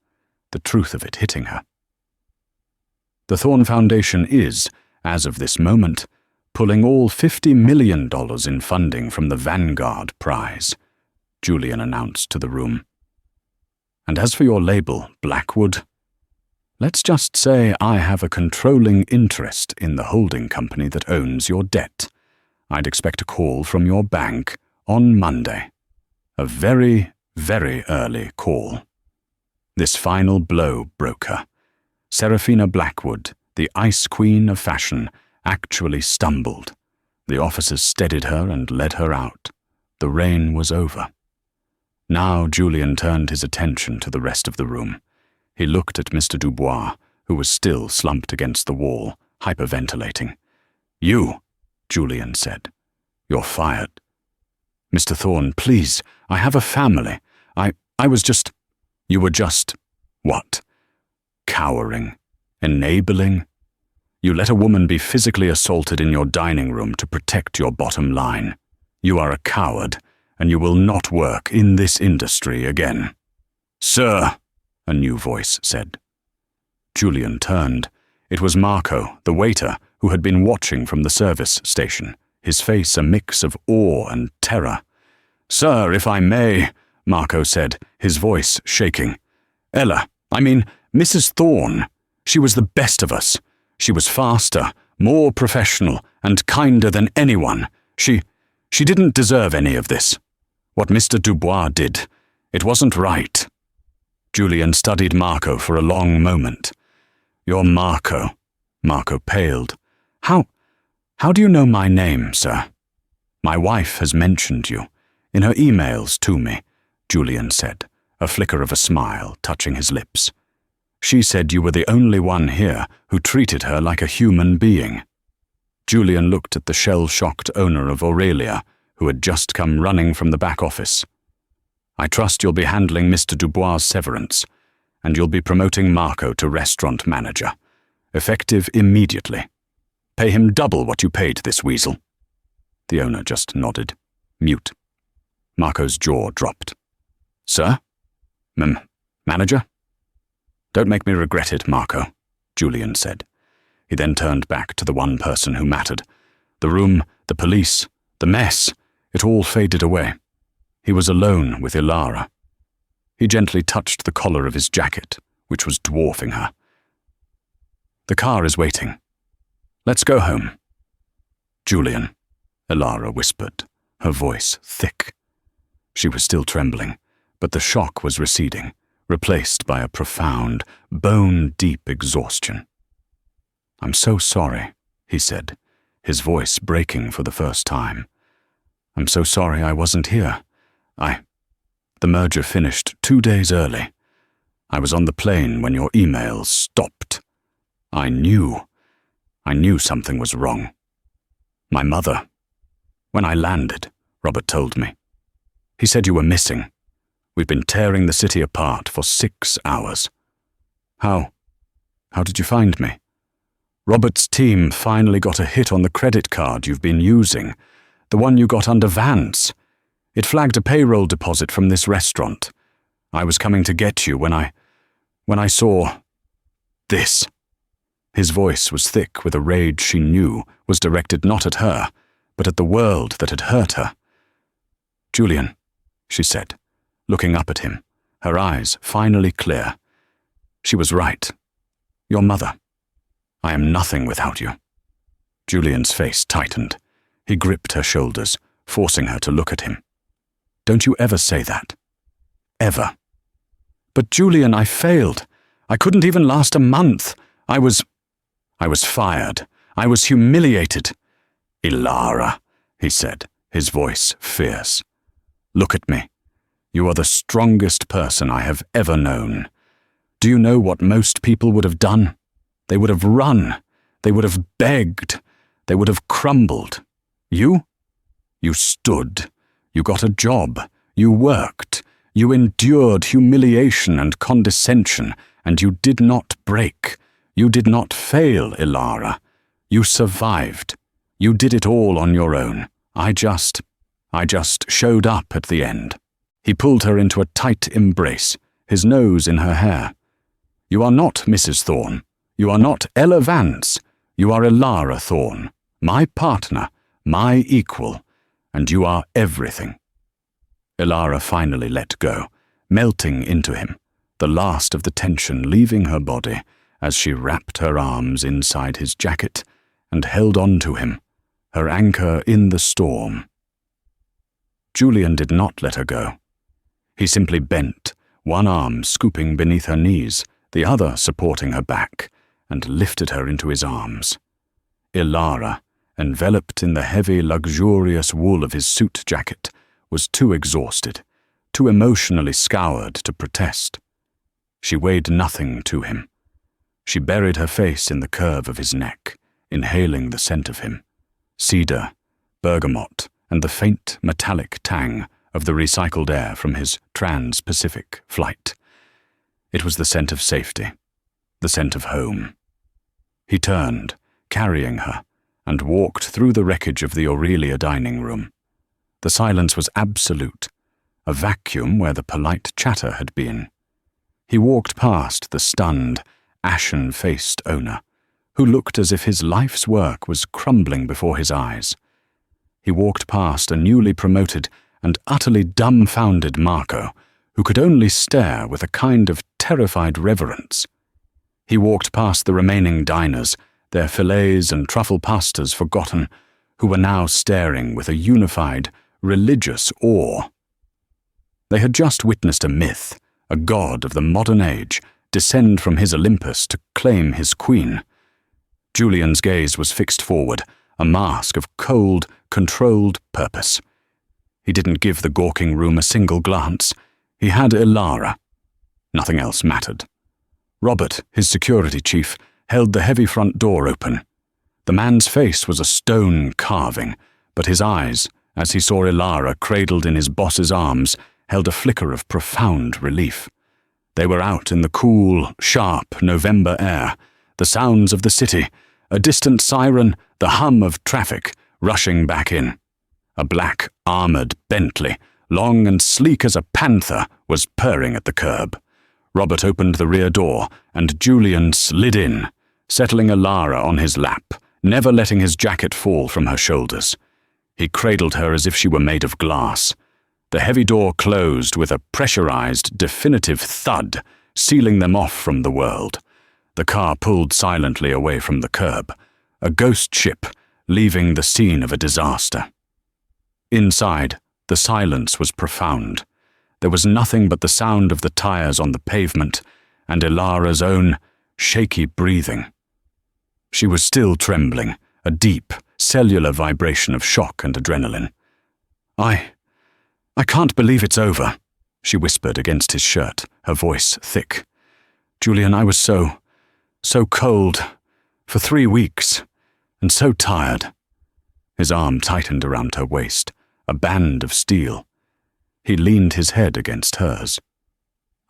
A: the truth of it hitting her. "The Thorne Foundation is, as of this moment, pulling all $50 million in funding from the Vanguard Prize, Julian announced to the room. And as for your label, Blackwood, let's just say I have a controlling interest in the holding company that owns your debt. I'd expect a call from your bank on Monday. A very, very early call. This final blow broke her. Seraphina Blackwood, the ice queen of fashion, actually stumbled. The officers steadied her and led her out. The rain was over. Now Julian turned his attention to the rest of the room. He looked at Mr. Dubois, who was still slumped against the wall, hyperventilating. "You," Julian said. "You're fired." "Mr. Thorne, please, I have a family. I was just—" "You were just— what? Cowering? Enabling? You let a woman be physically assaulted in your dining room to protect your bottom line. You are a coward, and you will not work in this industry again." "Sir," a new voice said. Julian turned. It was Marco, the waiter, who had been watching from the service station, his face a mix of awe and terror. "Sir, if I may," Marco said, his voice shaking. Mrs. Thorne. She was the best of us. She was faster, more professional, and kinder than anyone. She didn't deserve any of this. What Mr. Dubois did, it wasn't right." Julian studied Marco for a long moment. "You're Marco." Marco paled. How do you know my name, sir?" "My wife has mentioned you, in her emails to me," Julian said, a flicker of a smile touching his lips. "She said you were the only one here who treated her like a human being." Julian looked at the shell-shocked owner of Aurelia, who had just come running from the back office. "I trust you'll be handling Mr. Dubois' severance, and you'll be promoting Marco to restaurant manager, effective immediately. Pay him double what you paid this weasel." The owner just nodded, mute. Marco's jaw dropped. "Sir? Manager?" "Don't make me regret it, Marco," Julian said. He then turned back to the one person who mattered. The room, the police, the mess, it all faded away. He was alone with Ilara. He gently touched the collar of his jacket, which was dwarfing her. "The car is waiting. Let's go home." "Julian," Ilara whispered, her voice thick. She was still trembling, but the shock was receding, replaced by a profound, bone-deep exhaustion. "I'm so sorry," he said, his voice breaking for the first time. "I'm so sorry I wasn't here. The merger finished 2 days early. I was on the plane when your emails stopped. I knew something was wrong. My mother. When I landed, Robert told me. He said you were missing. We've been tearing the city apart for 6 hours. How did you find me? Robert's team finally got a hit on the credit card you've been using, the one you got under Vance. It flagged a payroll deposit from this restaurant. I was coming to get you when I saw this." His voice was thick with a rage she knew was directed not at her, but at the world that had hurt her. "Julian," she said, looking up at him, her eyes finally clear. "She was right. Your mother. I am nothing without you." Julian's face tightened. He gripped her shoulders, forcing her to look at him. "Don't you ever say that. Ever." "But Julian, I failed. I couldn't even last a month. I was fired. I was humiliated." "Ilara," he said, his voice fierce. "Look at me. You are the strongest person I have ever known. Do you know what most people would have done? They would have run. They would have begged. They would have crumbled. You stood. You got a job. You worked. You endured humiliation and condescension, and you did not break. You did not fail, Ilara. You survived. You did it all on your own. I just showed up at the end." He pulled her into a tight embrace, his nose in her hair. "You are not Mrs. Thorne. You are not Ella Vance. You are Ilara Thorne. my partner, my equal, and you are everything." Ilara finally let go, melting into him, the last of the tension leaving her body as she wrapped her arms inside his jacket and held on to him, her anchor in the storm. Julian did not let her go. He simply bent, one arm scooping beneath her knees, the other supporting her back, and lifted her into his arms. Ilara, enveloped in the heavy, luxurious wool of his suit jacket, was too exhausted, too emotionally scoured to protest. She weighed nothing to him. She buried her face in the curve of his neck, inhaling the scent of him, cedar, bergamot, and the faint metallic tang of the recycled air from his trans-Pacific flight. It was the scent of safety, the scent of home. He turned, carrying her, and walked through the wreckage of the Aurelia dining room. The silence was absolute, a vacuum where the polite chatter had been. He walked past the stunned, ashen-faced owner, who looked as if his life's work was crumbling before his eyes. He walked past a newly promoted and utterly dumbfounded Marco, who could only stare with a kind of terrified reverence. He walked past the remaining diners, their fillets and truffle pastas forgotten, who were now staring with a unified, religious awe. They had just witnessed a myth, a god of the modern age, descend from his Olympus to claim his queen. Julian's gaze was fixed forward, a mask of cold, controlled purpose. He didn't give the gawking room a single glance. He had Ilara. Nothing else mattered. Robert, his security chief, held the heavy front door open. The man's face was a stone carving, but his eyes, as he saw Ilara cradled in his boss's arms, held a flicker of profound relief. They were out in the cool, sharp November air, the sounds of the city, a distant siren, the hum of traffic, rushing back in. A black, armored Bentley, long and sleek as a panther, was purring at the curb. Robert opened the rear door, and Julian slid in, settling Ilara on his lap, never letting his jacket fall from her shoulders. He cradled her as if she were made of glass. The heavy door closed with a pressurized, definitive thud, sealing them off from the world. The car pulled silently away from the curb, a ghost ship, leaving the scene of a disaster. Inside, the silence was profound. There was nothing but the sound of the tires on the pavement and Ilara's own shaky breathing. She was still trembling, a deep, cellular vibration of shock and adrenaline. I can't believe it's over," she whispered against his shirt, her voice thick. "Julian, I was so cold, for 3 weeks, and so tired." His arm tightened around her waist, a band of steel. He leaned his head against hers.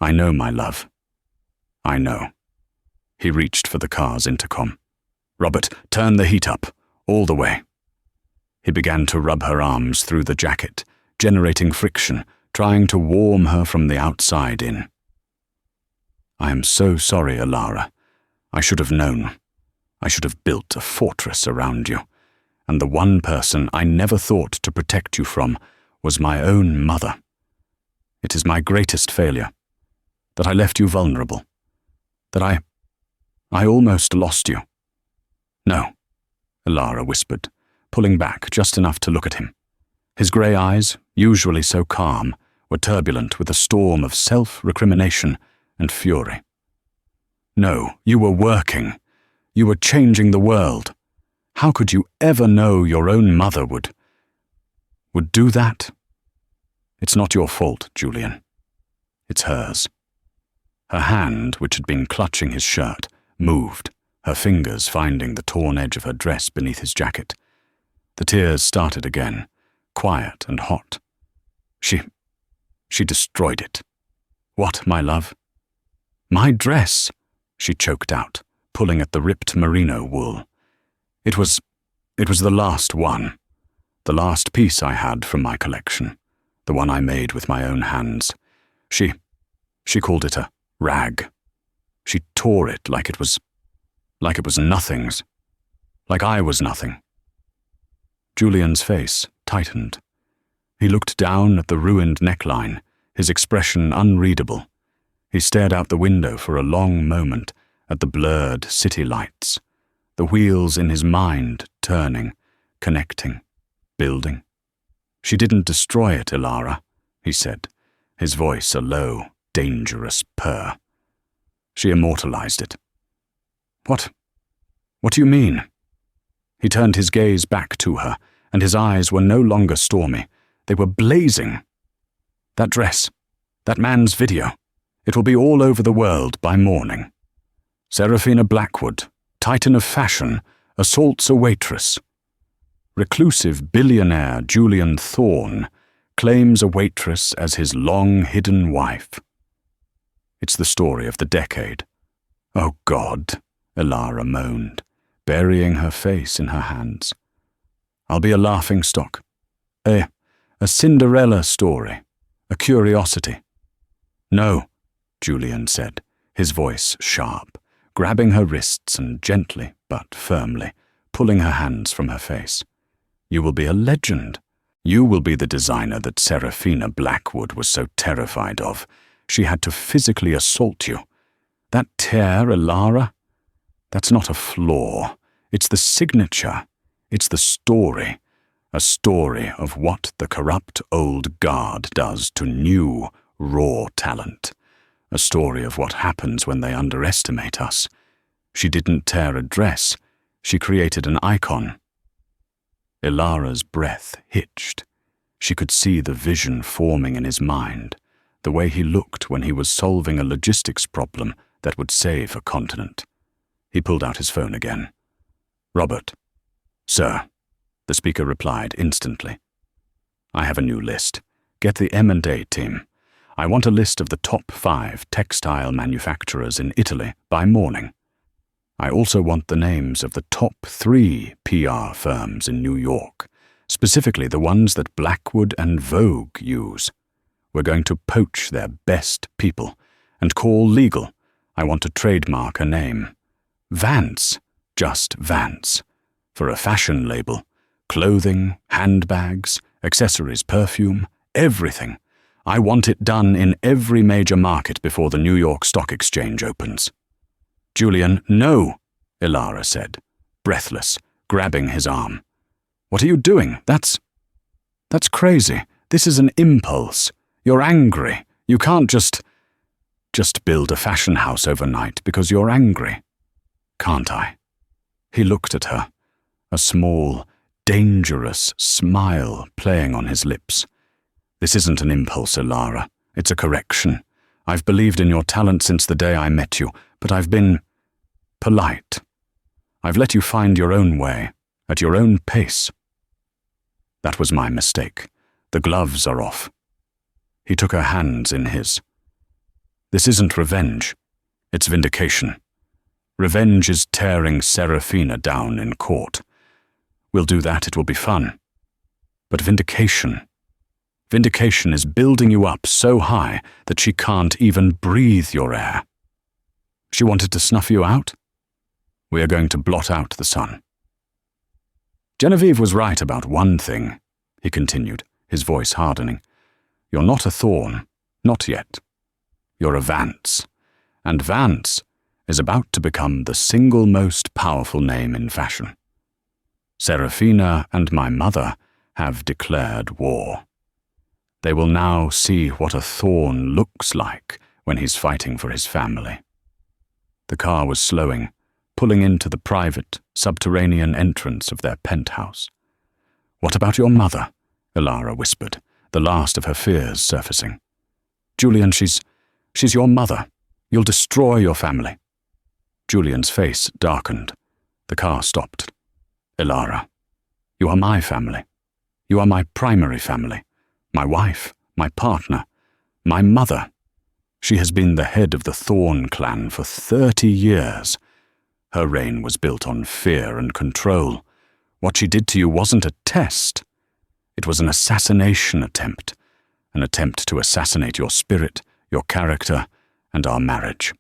A: "I know, my love. I know." He reached for the car's intercom. "Robert, turn the heat up, all the way." He began to rub her arms through the jacket, generating friction, trying to warm her from the outside in. "I am so sorry, Ilara. I should have known. I should have built a fortress around you, and the one person I never thought to protect you from was my own mother. It is my greatest failure, that I left you vulnerable, that I almost lost you." "No," Ilara whispered, pulling back just enough to look at him. His grey eyes, usually so calm, were turbulent with a storm of self-recrimination and fury. "No, you were working. You were changing the world. How could you ever know your own mother would do that? It's not your fault, Julian. It's hers." Her hand, which had been clutching his shirt, moved, her fingers finding the torn edge of her dress beneath his jacket. The tears started again, quiet and hot. She destroyed it. "What, my love?" "My dress," she choked out, pulling at the ripped merino wool. It was the last one, the last piece I had from my collection, the one I made with my own hands. She called it a rag. She tore it like it was nothing's, like I was nothing. Julian's face tightened. He looked down at the ruined neckline, his expression unreadable. He stared out the window for a long moment at the blurred city lights, the wheels in his mind turning, connecting, building. "She didn't destroy it, Ilara," he said, his voice a low, dangerous purr. "She immortalized it." What do you mean?" He turned his gaze back to her, and his eyes were no longer stormy. They were blazing. "That dress, that man's video, it will be all over the world by morning. Serafina Blackwood, titan of fashion, assaults a waitress. Reclusive billionaire Julian Thorne claims a waitress as his long-hidden wife." It's the story of the decade. "Oh God," Ilara moaned, burying her face in her hands. "I'll be a laughingstock. A Cinderella story, a curiosity." "No," Julian said, his voice sharp, grabbing her wrists and gently but firmly pulling her hands from her face. "You will be a legend. You will be the designer that Serafina Blackwood was so terrified of. She had to physically assault you. That tear, Ilara, that's not a flaw. It's the signature. It's the story. A story of what the corrupt old guard does to new, raw talent. A story of what happens when they underestimate us. She didn't tear a dress. She created an icon." Ilara's breath hitched. She could see the vision forming in his mind, the way he looked when he was solving a logistics problem that would save a continent. He pulled out his phone again. "Robert." "Sir," the speaker replied instantly. "I have a new list. Get the M&A team. I want a list of the top 5 textile manufacturers in Italy by morning. I also want the names of the top 3 PR firms in New York, specifically the ones that Blackwood and Vogue use. We're going to poach their best people and call legal. I want to trademark a name. Vance, just Vance. For a fashion label. Clothing, handbags, accessories, perfume, everything. I want it done in every major market before the New York Stock Exchange opens." "Julian, no," Ilara said, breathless, grabbing his arm. "What are you doing? That's crazy. This is an impulse. You're angry. You can't just build a fashion house overnight because you're angry." "Can't I?" He looked at her, a small, dangerous smile playing on his lips. "This isn't an impulse, Ilara. It's a correction. I've believed in your talent since the day I met you, but I've been polite. I've let you find your own way, at your own pace. That was my mistake. The gloves are off." He took her hands in his. "This isn't revenge. It's vindication. Revenge is tearing Serafina down in court. We'll do that, it will be fun. But vindication is building you up so high that she can't even breathe your air. She wanted to snuff you out? We are going to blot out the sun." "Genevieve was right about one thing," he continued, his voice hardening. "You're not a Thorne, not yet. You're a Vance, and Vance is about to become the single most powerful name in fashion. Serafina and my mother have declared war. They will now see what a Thorne looks like when he's fighting for his family." The car was slowing, pulling into the private, subterranean entrance of their penthouse. "What about your mother?" Ilara whispered, the last of her fears surfacing. "Julian, she's your mother. You'll destroy your family." Julian's face darkened. The car stopped. "Ilara, you are my family. You are my primary family. My wife, my partner, my mother. She has been the head of the Thorne clan for 30 years. Her reign was built on fear and control. What she did to you wasn't a test. It was an assassination attempt, an attempt to assassinate your spirit, your character, and our marriage."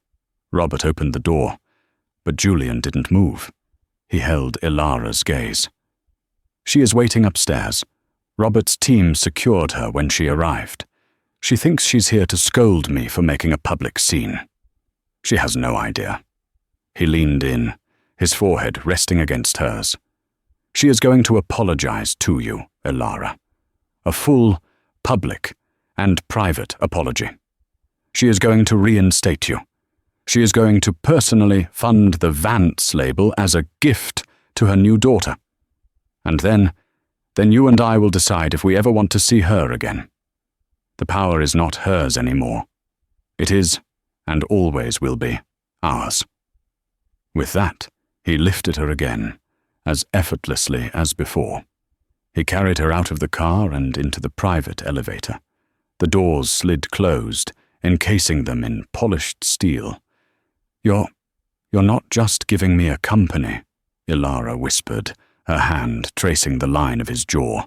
A: Robert opened the door, but Julian didn't move. He held Ilara's gaze. She is waiting upstairs. Robert's team secured her when she arrived. She thinks she's here to scold me for making a public scene. She has no idea." He leaned in, his forehead resting against hers. "She is going to apologize to you, Ilara. A full, public, and private apology. She is going to reinstate you. She is going to personally fund the Vance label as a gift to her new daughter. And then you and I will decide if we ever want to see her again. The power is not hers anymore. It is, and always will be, ours." With that, he lifted her again, as effortlessly as before. He carried her out of the car and into the private elevator. The doors slid closed, encasing them in polished steel. You're not just giving me a company," Ilara whispered, her hand tracing the line of his jaw.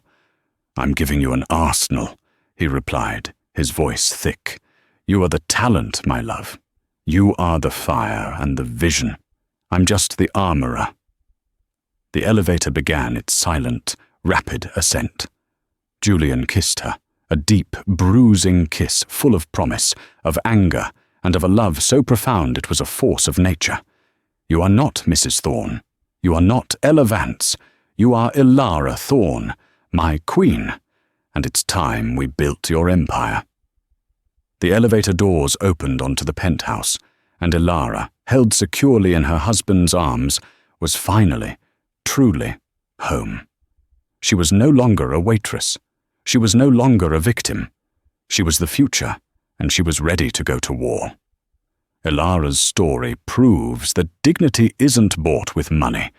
A: "I'm giving you an arsenal," he replied, his voice thick. "You are the talent, my love. You are the fire and the vision. I'm just the armorer." The elevator began its silent, rapid ascent. Julian kissed her, a deep, bruising kiss full of promise, of anger, and of a love so profound it was a force of nature. "You are not Mrs. Thorne. You are not Ella Vance. You are Ilara Thorne, my queen, and it's time we built your empire." The elevator doors opened onto the penthouse, and Ilara, held securely in her husband's arms, was finally, truly, home. She was no longer a waitress. She was no longer a victim. She was the future, and she was ready to go to war. Ilara's story proves that dignity isn't bought with money.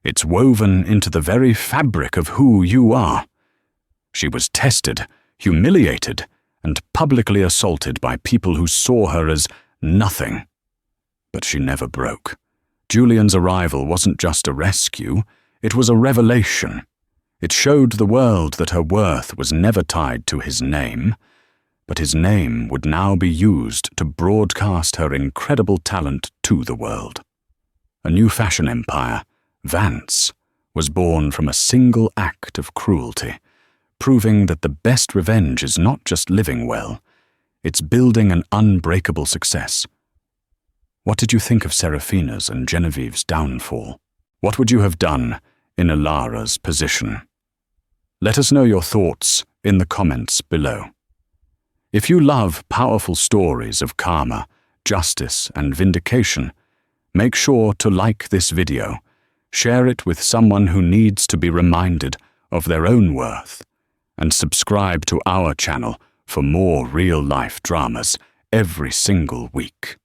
A: It's woven into the very fabric of who you are. She was tested, humiliated, and publicly assaulted by people who saw her as nothing. But she never broke. Julian's arrival wasn't just a rescue, it was a revelation. It showed the world that her worth was never tied to his name, but his name would now be used to broadcast her incredible talent to the world. A new fashion empire, Vance, was born from a single act of cruelty, proving that the best revenge is not just living well, it's building an unbreakable success. What did you think of Serafina's and Genevieve's downfall? What would you have done in Ilara's position? Let us know your thoughts in the comments below. If you love powerful stories of karma, justice, and vindication, make sure to like this video, share it with someone who needs to be reminded of their own worth, and subscribe to our channel for more real-life dramas every single week.